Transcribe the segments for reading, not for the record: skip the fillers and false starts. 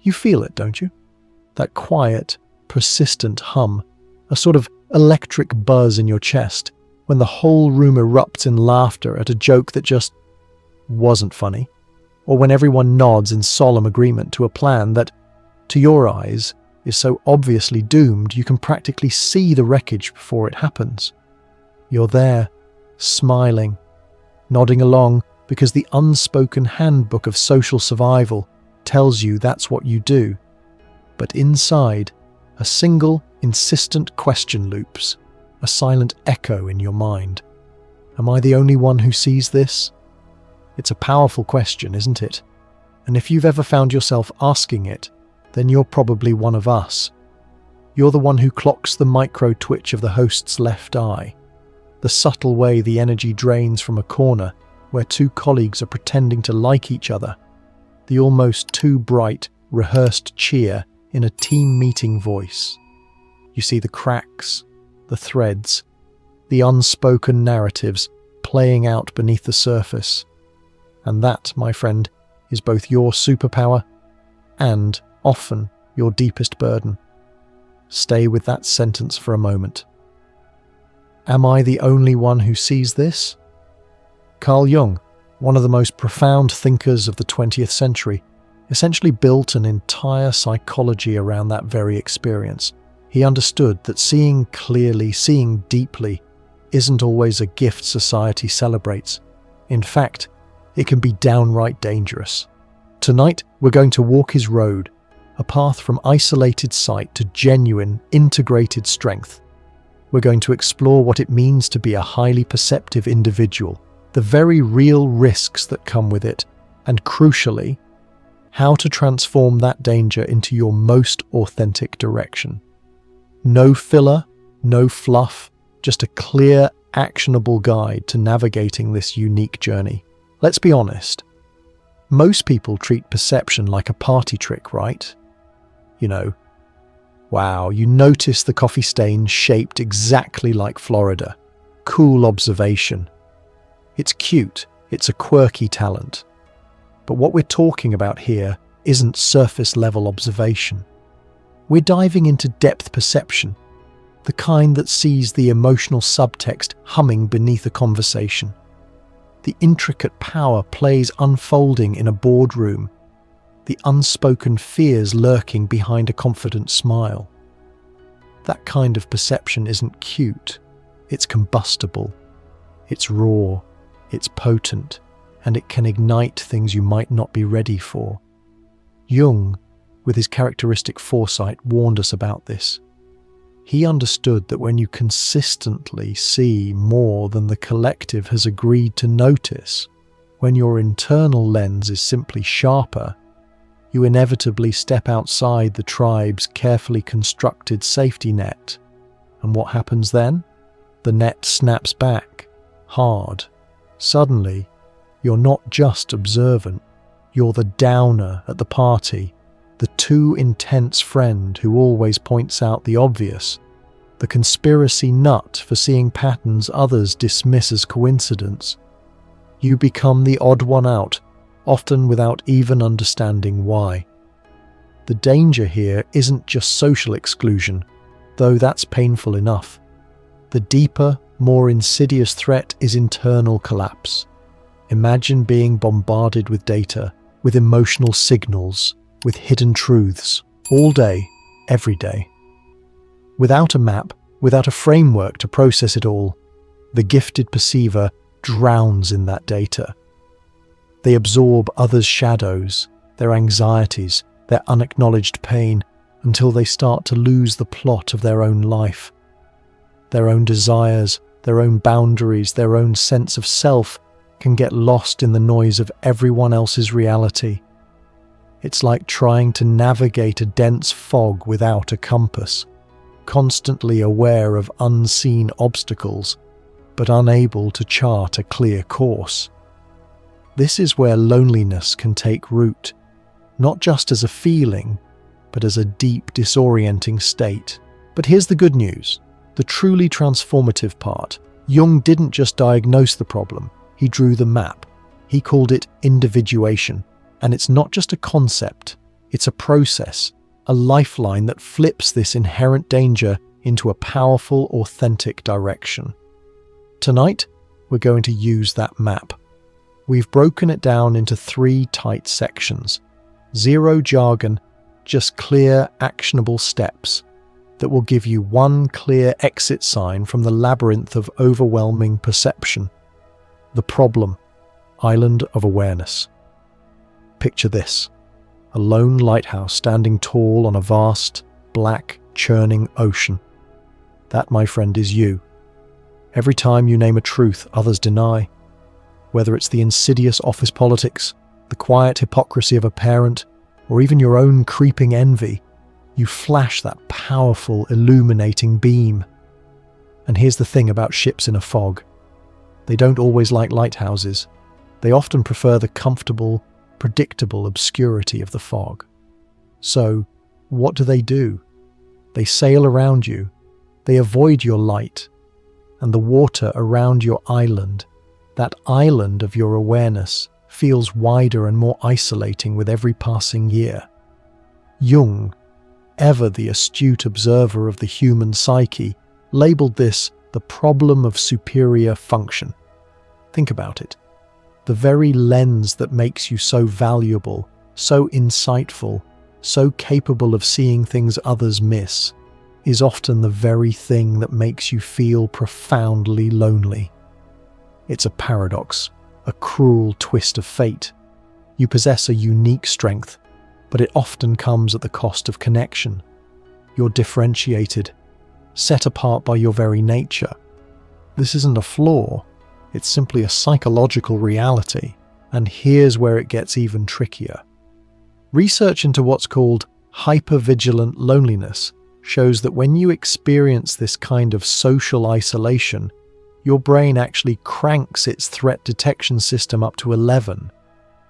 You feel it, don't you? That quiet, persistent hum, a sort of electric buzz in your chest when the whole room erupts in laughter at a joke that just wasn't funny, or when everyone nods in solemn agreement to a plan that, to your eyes, is so obviously doomed you can practically see the wreckage before it happens. You're there, smiling, nodding along because the unspoken handbook of social survival tells you that's what you do. But inside, a single, insistent question loops, a silent echo in your mind. Am I the only one who sees this? It's a powerful question, isn't it? And if you've ever found yourself asking it, then you're probably one of us. You're the one who clocks the micro twitch of the host's left eye, the subtle way the energy drains from a corner where two colleagues are pretending to like each other, the almost too bright, rehearsed cheer in a team meeting voice. You see the cracks, the threads, the unspoken narratives playing out beneath the surface. And that, my friend, is both your superpower and, often, your deepest burden. Stay with that sentence for a moment. Am I the only one who sees this? Carl Jung, one of the most profound thinkers of the 20th century, essentially built an entire psychology around that very experience. He understood that seeing clearly, seeing deeply, isn't always a gift society celebrates. In fact, it can be downright dangerous. Tonight, we're going to walk his road, a path from isolated sight to genuine, integrated strength. We're going to explore what it means to be a highly perceptive individual, the very real risks that come with it, and crucially, how to transform that danger into your most authentic direction. No filler, no fluff, just a clear, actionable guide to navigating this unique journey. Let's be honest. Most people treat perception like a party trick, right? You know, wow, you notice the coffee stain shaped exactly like Florida. Cool observation. It's cute, it's a quirky talent. But what we're talking about here isn't surface-level observation. We're diving into depth perception, the kind that sees the emotional subtext humming beneath a conversation. The intricate power plays unfolding in a boardroom, the unspoken fears lurking behind a confident smile. That kind of perception isn't cute, it's combustible, it's raw, it's potent, and it can ignite things you might not be ready for. Jung, with his characteristic foresight, warned us about this. He understood that when you consistently see more than the collective has agreed to notice, when your internal lens is simply sharper, you inevitably step outside the tribe's carefully constructed safety net. And what happens then? The net snaps back, hard. Suddenly, you're not just observant, you're the downer at the party, the too intense friend who always points out the obvious, the conspiracy nut for seeing patterns others dismiss as coincidence. You become the odd one out, often without even understanding why. The danger here isn't just social exclusion, though that's painful enough. The deeper, more insidious threat is internal collapse. Imagine being bombarded with data, with emotional signals, with hidden truths, all day, every day. Without a map, without a framework to process it all, the gifted perceiver drowns in that data. They absorb others' shadows, their anxieties, their unacknowledged pain, until they start to lose the plot of their own life. Their own desires, their own boundaries, their own sense of self can get lost in the noise of everyone else's reality. It's like trying to navigate a dense fog without a compass, constantly aware of unseen obstacles, but unable to chart a clear course. This is where loneliness can take root, not just as a feeling, but as a deep, disorienting state. But here's the good news, the truly transformative part. Jung didn't just diagnose the problem, he drew the map. He called it individuation, and it's not just a concept, It's a process, a lifeline that flips this inherent danger into a powerful, authentic direction. Tonight, we're going to use that map. We've broken it down into 3 tight sections. 0 jargon, just clear, actionable steps that will give you one clear exit sign from the labyrinth of overwhelming perception. The problem, island of awareness. Picture this: a lone lighthouse standing tall on a vast, black, churning ocean. That, my friend, is you. Every time you name a truth others deny, whether it's the insidious office politics, the quiet hypocrisy of a parent, or even your own creeping envy, you flash that powerful, illuminating beam. And here's the thing about ships in a fog. They don't always like lighthouses. They often prefer the comfortable, predictable obscurity of the fog. So, what do? They sail around you. They avoid your light and the water around your island. That island of your awareness feels wider and more isolating with every passing year. Jung, ever the astute observer of the human psyche, labeled this the problem of superior function. Think about it. The very lens that makes you so valuable, so insightful, so capable of seeing things others miss, is often the very thing that makes you feel profoundly lonely. It's a paradox, a cruel twist of fate. You possess a unique strength, but it often comes at the cost of connection. You're differentiated, set apart by your very nature. This isn't a flaw, it's simply a psychological reality, and here's where it gets even trickier. Research into what's called hypervigilant loneliness shows that when you experience this kind of social isolation, your brain actually cranks its threat detection system up to 11.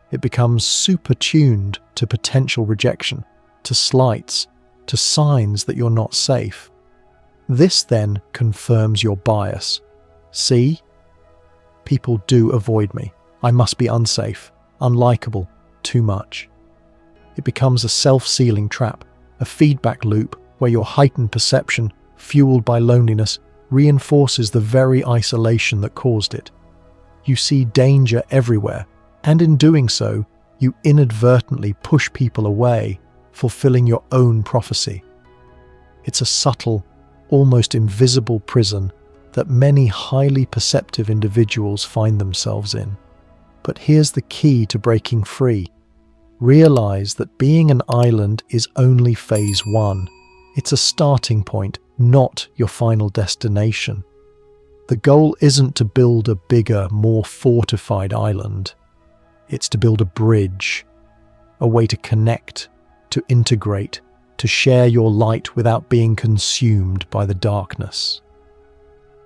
It becomes super tuned to potential rejection, to slights, to signs that you're not safe. This then confirms your bias. See? People do avoid me. I must be unsafe, unlikable, too much. It becomes a self-sealing trap, a feedback loop where your heightened perception, fueled by loneliness, reinforces the very isolation that caused it. You see danger everywhere, and in doing so, you inadvertently push people away, fulfilling your own prophecy. It's a subtle, almost invisible prison that many highly perceptive individuals find themselves in. But here's the key to breaking free. Realize that being an island is only phase 1. It's a starting point, not your final destination. The goal isn't to build a bigger, more fortified island. It's to build a bridge, a way to connect, to integrate, to share your light without being consumed by the darkness.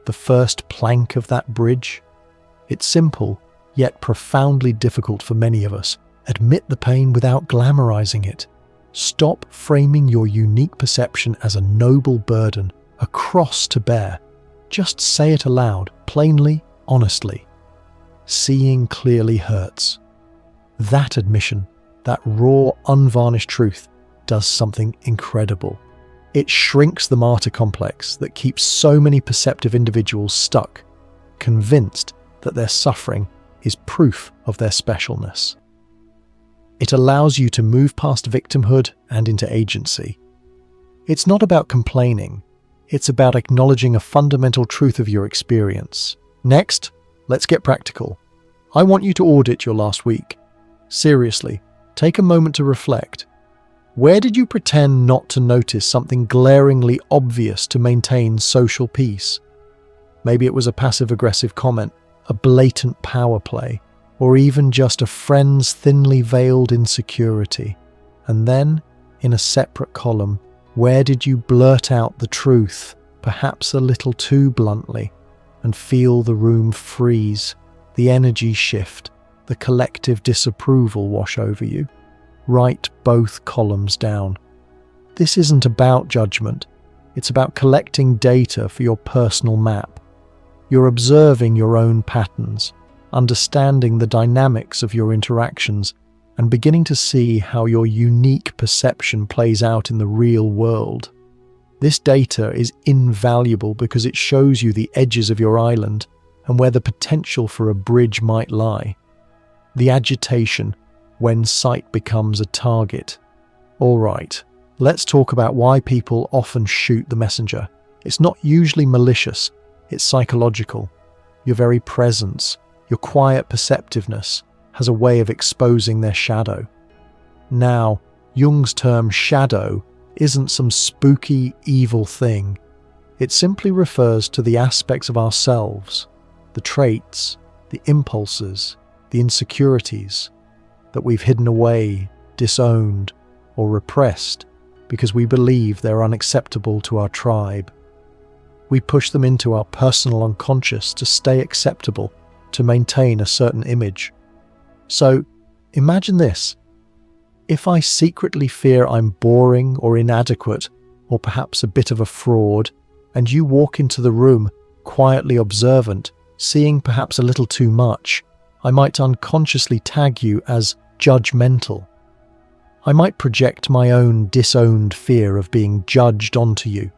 The first plank of that bridge? It's simple, yet profoundly difficult for many of us. Admit the pain without glamorizing it. Stop framing your unique perception as a noble burden, a cross to bear. Just say it aloud, plainly, honestly. Seeing clearly hurts. That admission, that raw, unvarnished truth, does something incredible. It shrinks the martyr complex that keeps so many perceptive individuals stuck, convinced that their suffering is proof of their specialness. It allows you to move past victimhood and into agency. It's not about complaining, it's about acknowledging a fundamental truth of your experience. Next, let's get practical. I want you to audit your last week. Seriously, take a moment to reflect. Where did you pretend not to notice something glaringly obvious to maintain social peace? Maybe it was a passive-aggressive comment, a blatant power play, or even just a friend's thinly veiled insecurity. And then, in a separate column, where did you blurt out the truth, perhaps a little too bluntly, and feel the room freeze, the energy shift, the collective disapproval wash over you? Write both columns down. This isn't about judgment. It's about collecting data for your personal map. You're observing your own patterns, understanding the dynamics of your interactions, and beginning to see how your unique perception plays out in the real world. This data is invaluable because it shows you the edges of your island and where the potential for a bridge might lie. The agitation when sight becomes a target. All right, let's talk about why people often shoot the messenger. It's not usually malicious, it's psychological. Your very presence, your quiet perceptiveness, has a way of exposing their shadow. Now, Jung's term shadow isn't some spooky, evil thing. It simply refers to the aspects of ourselves, the traits, the impulses, the insecurities that we've hidden away, disowned, or repressed because we believe they're unacceptable to our tribe. We push them into our personal unconscious to stay acceptable, to maintain a certain image. So, imagine this. If I secretly fear I'm boring or inadequate, or perhaps a bit of a fraud, and you walk into the room, quietly observant, seeing perhaps a little too much, I might unconsciously tag you as judgmental. I might project my own disowned fear of being judged onto you.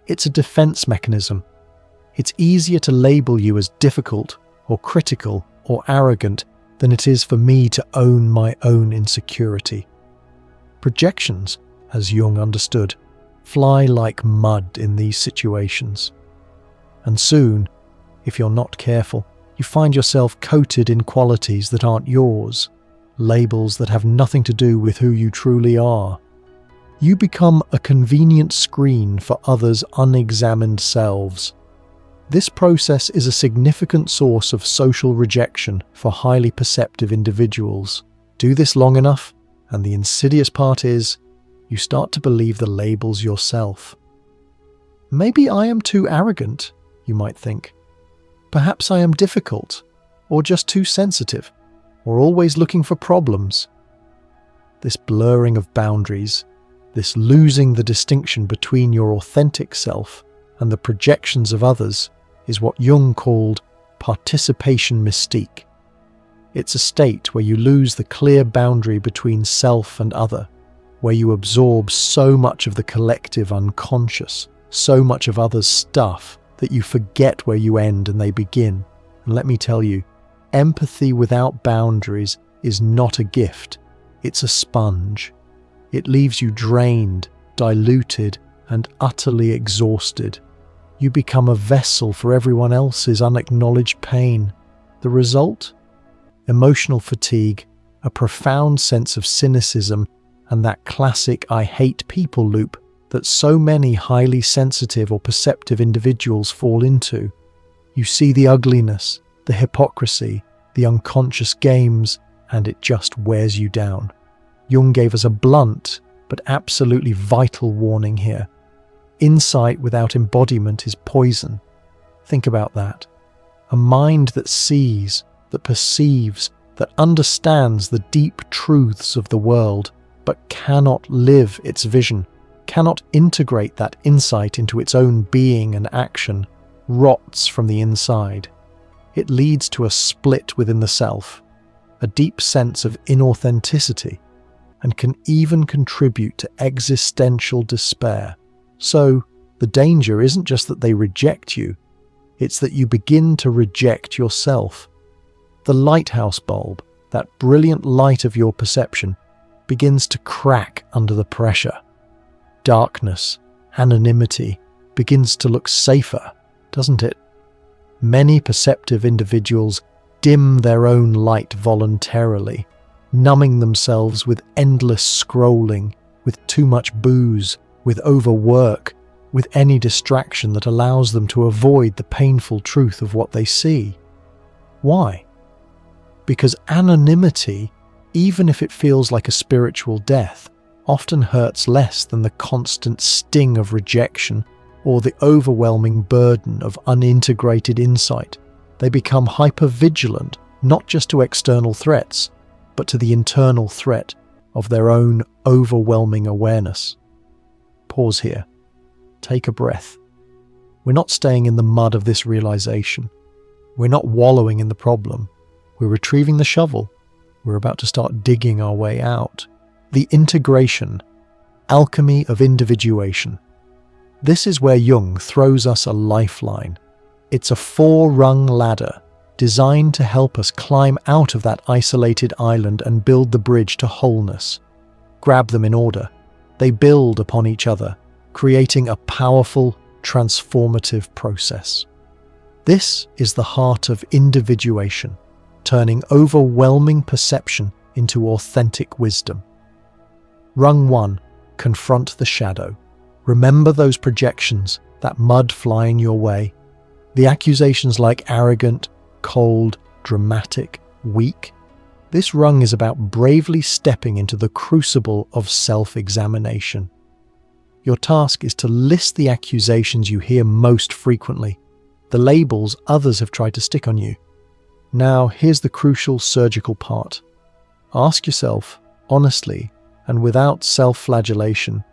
It's a defense mechanism. It's easier to label you as difficult or critical or arrogant than it is for me to own my own insecurity. Projections, as Jung understood, fly like mud in these situations. And soon, if you're not careful, you find yourself coated in qualities that aren't yours, labels that have nothing to do with who you truly are. You become a convenient screen for others' unexamined selves. This process is a significant source of social rejection for highly perceptive individuals. Do this long enough, and the insidious part is, you start to believe the labels yourself. Maybe I am too arrogant, you might think. Perhaps I am difficult, or just too sensitive, or always looking for problems. This blurring of boundaries, this losing the distinction between your authentic self and the projections of others, is what Jung called participation mystique. It's a state where you lose the clear boundary between self and other, where you absorb so much of the collective unconscious, so much of others' stuff, that you forget where you end and they begin. And let me tell you, empathy without boundaries is not a gift, it's a sponge. It leaves you drained, diluted, and utterly exhausted. You become a vessel for everyone else's unacknowledged pain. The result? Emotional fatigue, a profound sense of cynicism, and that classic I hate people loop that so many highly sensitive or perceptive individuals fall into. You see the ugliness, the hypocrisy, the unconscious games, and it just wears you down. Jung gave us a blunt but absolutely vital warning here. Insight without embodiment is poison. Think about that. A mind that sees, that perceives, that understands the deep truths of the world, but cannot live its vision, cannot integrate that insight into its own being and action, rots from the inside. It leads to a split within the self, a deep sense of inauthenticity, and can even contribute to existential despair. So, the danger isn't just that they reject you, it's that you begin to reject yourself. The lighthouse bulb, that brilliant light of your perception, begins to crack under the pressure. Darkness, anonymity, begins to look safer, doesn't it? Many perceptive individuals dim their own light voluntarily, numbing themselves with endless scrolling, with too much booze, with overwork, with any distraction that allows them to avoid the painful truth of what they see. Why? Because anonymity, even if it feels like a spiritual death, often hurts less than the constant sting of rejection or the overwhelming burden of unintegrated insight. They become hyper-vigilant, not just to external threats, but to the internal threat of their own overwhelming awareness. Pause here. Take a breath. We're not staying in the mud of this realization. We're not wallowing in the problem. We're retrieving the shovel. We're about to start digging our way out. The integration, alchemy of individuation. This is where Jung throws us a lifeline. It's a 4-rung ladder designed to help us climb out of that isolated island and build the bridge to wholeness. Grab them in order. They build upon each other, creating a powerful, transformative process. This is the heart of individuation, turning overwhelming perception into authentic wisdom. Rung 1, confront the shadow. Remember those projections, that mud flying your way. The accusations like arrogant, cold, dramatic, weak. This rung is about bravely stepping into the crucible of self-examination. Your task is to list the accusations you hear most frequently, the labels others have tried to stick on you. Now, here's the crucial surgical part. Ask yourself, honestly and without self-flagellation,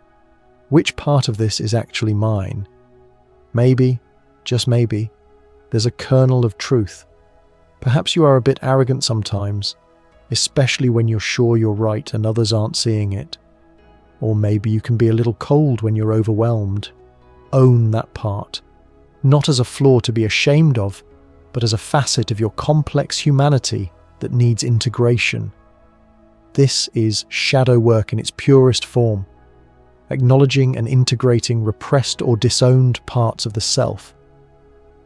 which part of this is actually mine? Maybe, just maybe, there's a kernel of truth. Perhaps you are a bit arrogant sometimes, especially when you're sure you're right and others aren't seeing it. Or maybe you can be a little cold when you're overwhelmed. Own that part, not as a flaw to be ashamed of, but as a facet of your complex humanity that needs integration. This is shadow work in its purest form, acknowledging and integrating repressed or disowned parts of the self.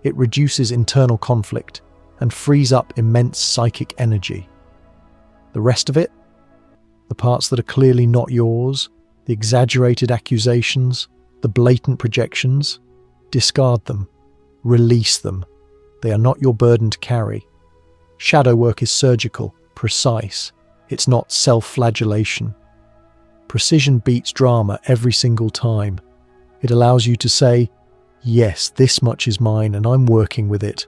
It reduces internal conflict and frees up immense psychic energy. The rest of it, the parts that are clearly not yours, the exaggerated accusations, the blatant projections, discard them, release them. They are not your burden to carry. Shadow work is surgical, precise. It's not self-flagellation. Precision beats drama every single time. It allows you to say, yes, this much is mine and I'm working with it.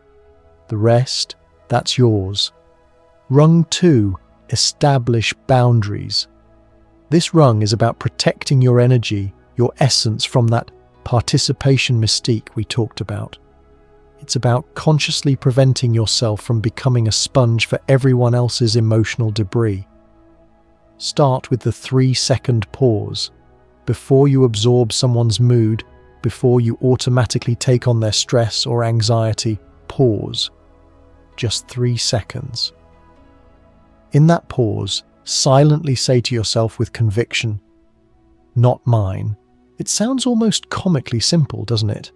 The rest, that's yours. Rung 2, establish boundaries. This rung is about protecting your energy, your essence from that participation mystique we talked about. It's about consciously preventing yourself from becoming a sponge for everyone else's emotional debris. Start with the 3-second pause. Before you absorb someone's mood, before you automatically take on their stress or anxiety, pause. Just 3 seconds. In that pause, silently say to yourself with conviction, not mine. It sounds almost comically simple, doesn't it?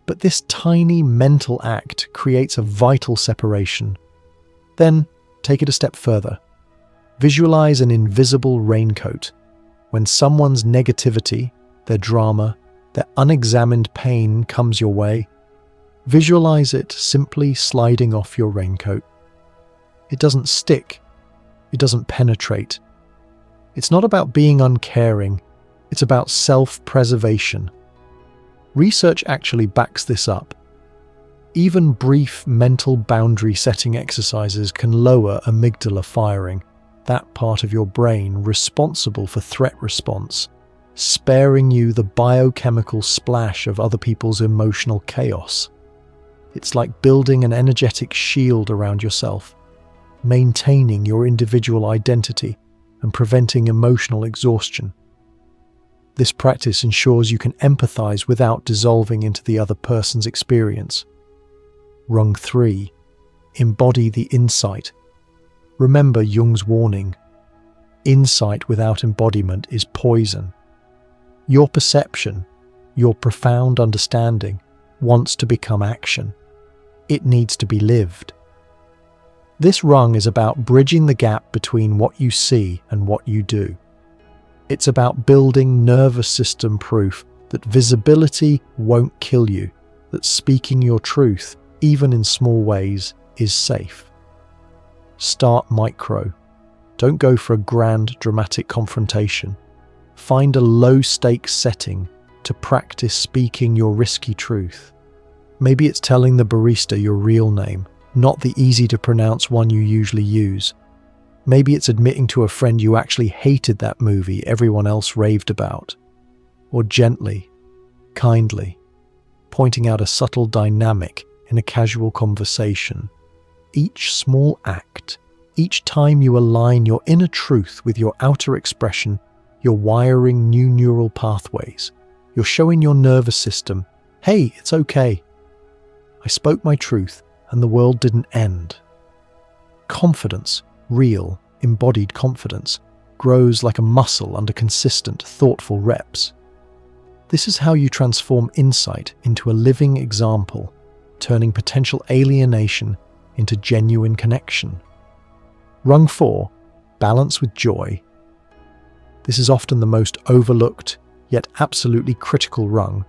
But this tiny mental act creates a vital separation. Then, take it a step further. Visualize an invisible raincoat. When someone's negativity, their drama, their unexamined pain comes your way, visualize it simply sliding off your raincoat. It doesn't stick. It doesn't penetrate. It's not about being uncaring. It's about self-preservation. Research actually backs this up. Even brief mental boundary setting exercises can lower amygdala firing, that part of your brain responsible for threat response, sparing you the biochemical splash of other people's emotional chaos. It's like building an energetic shield around yourself, maintaining your individual identity and preventing emotional exhaustion. This practice ensures you can empathize without dissolving into the other person's experience. Rung 3. Embody the insight. Remember Jung's warning. Insight without embodiment is poison. Your perception, your profound understanding, wants to become action. It needs to be lived. This rung is about bridging the gap between what you see and what you do. It's about building nervous system proof that visibility won't kill you, that speaking your truth, even in small ways, is safe. Start micro. Don't go for a grand, dramatic confrontation. Find a low-stakes setting to practice speaking your risky truth. Maybe it's telling the barista your real name, not the easy-to-pronounce one you usually use. Maybe it's admitting to a friend you actually hated that movie everyone else raved about. Or gently, kindly, pointing out a subtle dynamic in a casual conversation. Each small act Each time you align your inner truth with your outer expression, you're wiring new neural pathways. You're showing your nervous system, hey, it's okay. I spoke my truth and the world didn't end. Confidence, real, embodied confidence, grows like a muscle under consistent, thoughtful reps. This is how you transform insight into a living example, turning potential alienation into genuine connection. Rung 4, balance with joy. This is often the most overlooked, yet absolutely critical rung.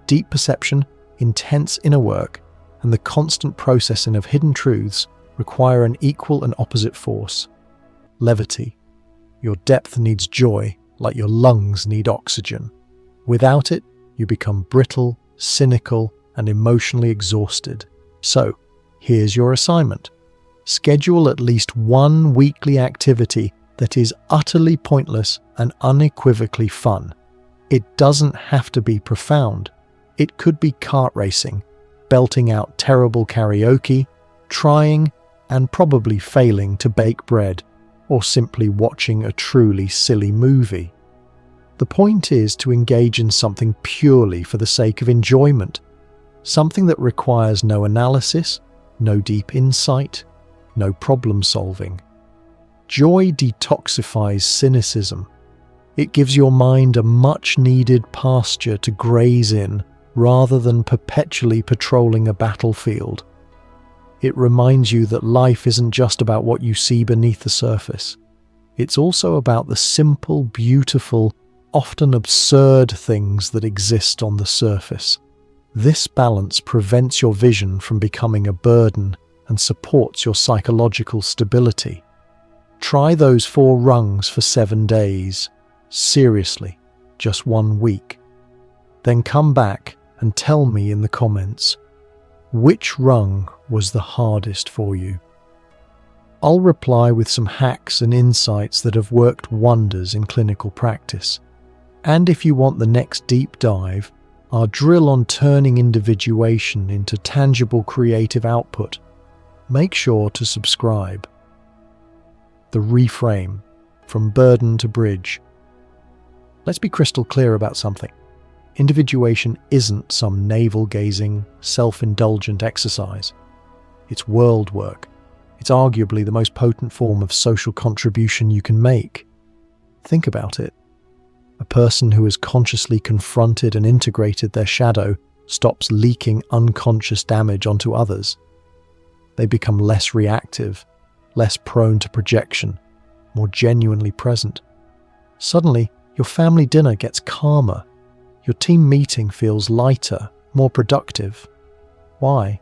Deep perception, intense inner work, and the constant processing of hidden truths require an equal and opposite force. Levity. Your depth needs joy, like your lungs need oxygen. Without it, you become brittle, cynical, and emotionally exhausted. So, here's your assignment. Schedule at least one weekly activity that is utterly pointless and unequivocally fun. It doesn't have to be profound. It could be kart racing, belting out terrible karaoke, trying and probably failing to bake bread, or simply watching a truly silly movie. The point is to engage in something purely for the sake of enjoyment, something that requires no analysis, no deep insight, no problem solving. Joy detoxifies cynicism. It gives your mind a much-needed pasture to graze in rather than perpetually patrolling a battlefield. It reminds you that life isn't just about what you see beneath the surface. It's also about the simple, beautiful, often absurd things that exist on the surface. This balance prevents your vision from becoming a burden and supports your psychological stability. Try those 4 rungs for 7 days. Seriously, just 1 week. Then come back and tell me in the comments, which rung was the hardest for you? I'll reply with some hacks and insights that have worked wonders in clinical practice. And if you want the next deep dive, our drill on turning individuation into tangible creative output, make sure to subscribe. The reframe, from burden to bridge. Let's be crystal clear about something. Individuation isn't some navel-gazing, self-indulgent exercise. It's world work. It's arguably the most potent form of social contribution you can make. Think about it. A person who has consciously confronted and integrated their shadow stops leaking unconscious damage onto others. They become less reactive, less prone to projection, more genuinely present. Suddenly, your family dinner gets calmer. Your team meeting feels lighter, more productive. Why?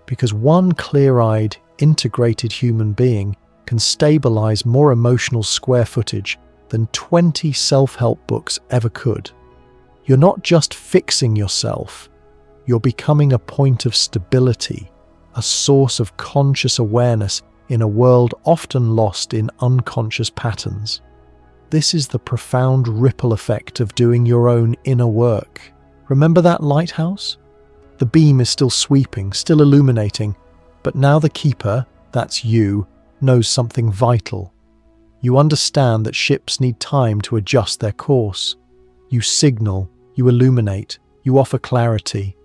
Because one clear-eyed, integrated human being can stabilize more emotional square footage than 20 self-help books ever could. You're not just fixing yourself, you're becoming a point of stability, a source of conscious awareness in a world often lost in unconscious patterns. This is the profound ripple effect of doing your own inner work. Remember that lighthouse? The beam is still sweeping, still illuminating, but now the keeper, that's you, knows something vital. You understand that ships need time to adjust their course. You signal, you illuminate, you offer clarity.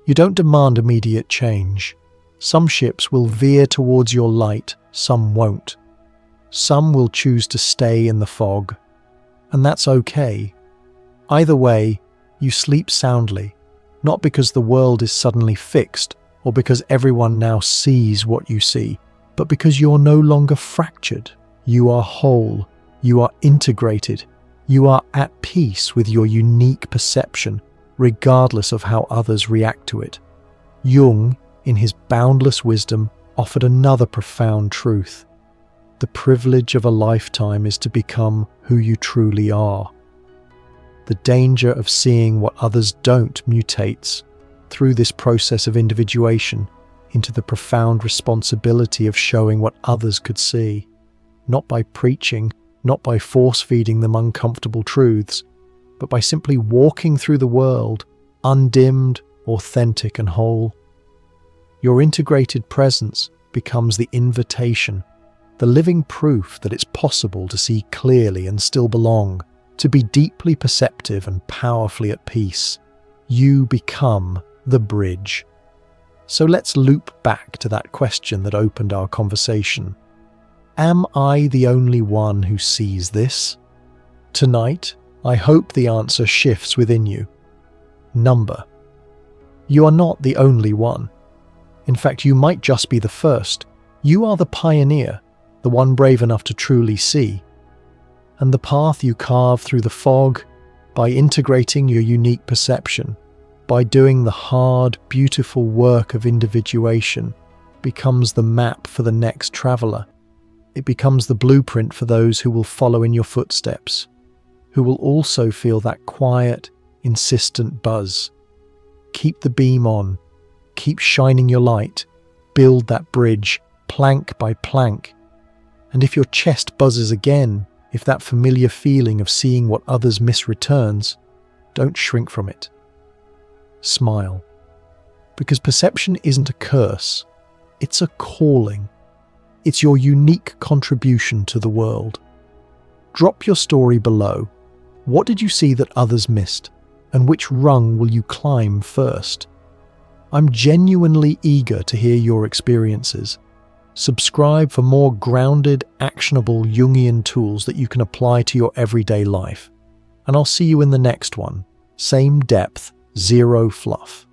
You don't demand immediate change. Some ships will veer towards your light, some won't. Some will choose to stay in the fog, and that's okay. Either way, you sleep soundly, not because the world is suddenly fixed or because everyone now sees what you see, but because you're no longer fractured. You are whole, you are integrated, you are at peace with your unique perception, regardless of how others react to it. Jung, in his boundless wisdom, offered another profound truth. The privilege of a lifetime is to become who you truly are. The danger of seeing what others don't mutates, through this process of individuation, into the profound responsibility of showing what others could see. Not by preaching, not by force-feeding them uncomfortable truths, but by simply walking through the world, undimmed, authentic and whole. Your integrated presence becomes the invitation, the living proof that it's possible to see clearly and still belong, to be deeply perceptive and powerfully at peace. You become the bridge. So let's loop back to that question that opened our conversation. Am I the only one who sees this? Tonight, I hope the answer shifts within you. Number. You are not the only one. In fact, you might just be the first. You are the pioneer, the one brave enough to truly see. And the path you carve through the fog, by integrating your unique perception, by doing the hard, beautiful work of individuation, becomes the map for the next traveler. It becomes the blueprint for those who will follow in your footsteps, who will also feel that quiet, insistent buzz. Keep the beam on, keep shining your light, build that bridge, plank by plank. And if your chest buzzes again, if that familiar feeling of seeing what others miss returns, don't shrink from it. Smile. Because perception isn't a curse, it's a calling. It's your unique contribution to the world. Drop your story below. What did you see that others missed? And which rung will you climb first? I'm genuinely eager to hear your experiences. Subscribe for more grounded, actionable Jungian tools that you can apply to your everyday life. And I'll see you in the next one. Same depth, zero fluff.